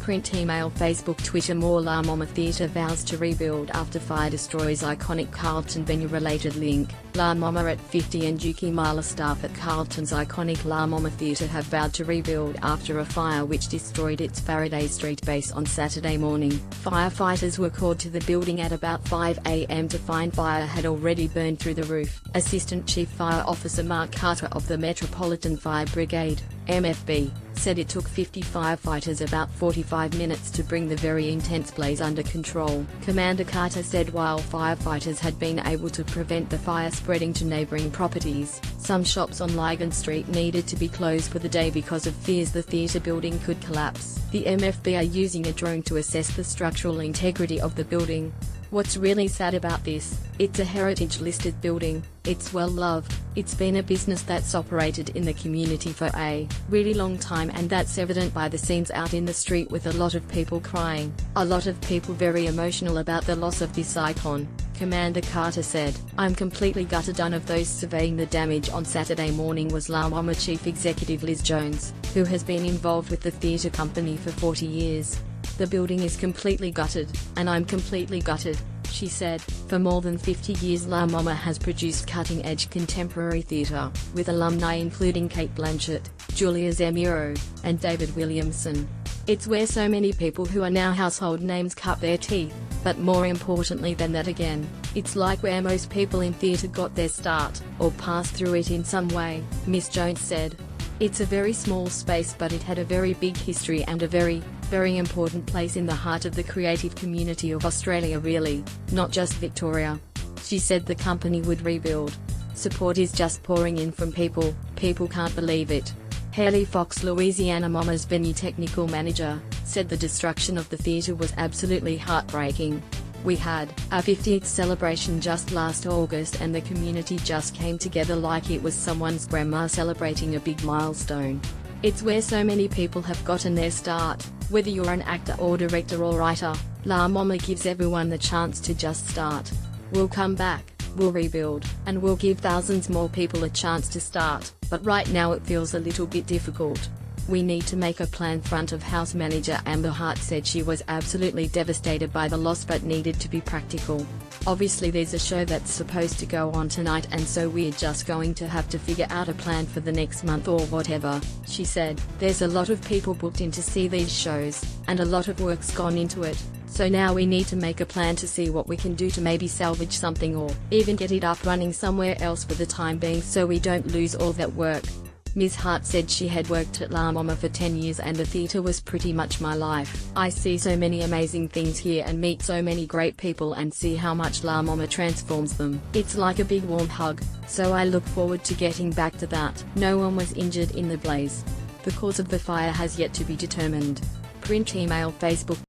Print, email, Facebook, Twitter. More. La Mama Theatre vows to rebuild after fire destroys iconic Carlton venue. Related link. La Mama at 50 and Juki Mala staff at Carlton's iconic La Mama Theatre have vowed to rebuild after a fire which destroyed its Faraday Street base on Saturday morning. Firefighters were called to the building at about 5 a.m. to find fire had already burned through the roof. Assistant Chief Fire Officer Mark Carter of the Metropolitan Fire Brigade, MFB, said it took 50 firefighters about 45 minutes to bring the very intense blaze under control. Commander Carter said while firefighters had been able to prevent the fire spreading to neighboring properties, some shops on Lygon Street needed to be closed for the day because of fears the theatre building could collapse. The MFB are using a drone to assess the structural integrity of the building. What's really sad about this, it's a heritage-listed building, it's well loved, it's been a business that's operated in the community for a really long time, and that's evident by the scenes out in the street with a lot of people crying, a lot of people very emotional about the loss of this icon. Commander Carter said, "I'm completely gutted." One of those surveying the damage on Saturday morning was La Mama Chief Executive Liz Jones, who has been involved with the theatre company for 40 years. "The building is completely gutted, and I'm completely gutted," she said. For more than 50 years La Mama has produced cutting-edge contemporary theatre, with alumni including Kate Blanchett, Julia Zemiro, and David Williamson. It's where so many people who are now household names cut their teeth, but more importantly than that again, it's like where most people in theatre got their start, or passed through it in some way, Miss Jones said. "It's a very small space, but it had a very big history and a very important place in the heart of the creative community of Australia, really, not just Victoria." She said the company would rebuild. "Support is just pouring in from people can't believe it." Haley Fox, Louisiana Mama's venue technical manager, said the destruction of the theatre was absolutely heartbreaking. "We had our 50th celebration just last August and the community just came together like it was someone's grandma celebrating a big milestone. It's where so many people have gotten their start, whether you're an actor or director or writer. La Mama gives everyone the chance to just start. We'll come back, we'll rebuild, and we'll give thousands more people a chance to start, but right now it feels a little bit difficult. We need to make a plan." Front of house manager Amber Hart said she was absolutely devastated by the loss but needed to be practical. "Obviously there's a show that's supposed to go on tonight, and so we're just going to have to figure out a plan for the next month or whatever," she said. "There's a lot of people booked in to see these shows, and a lot of work's gone into it. So now we need to make a plan to see what we can do to maybe salvage something or even get it up running somewhere else for the time being so we don't lose all that work." Ms. Hart said she had worked at La Mama for 10 years and the theatre was pretty much my life. "I see so many amazing things here and meet so many great people and see how much La Mama transforms them. It's like a big warm hug, so I look forward to getting back to that." No one was injured in the blaze. The cause of the fire has yet to be determined. Print, email, Facebook.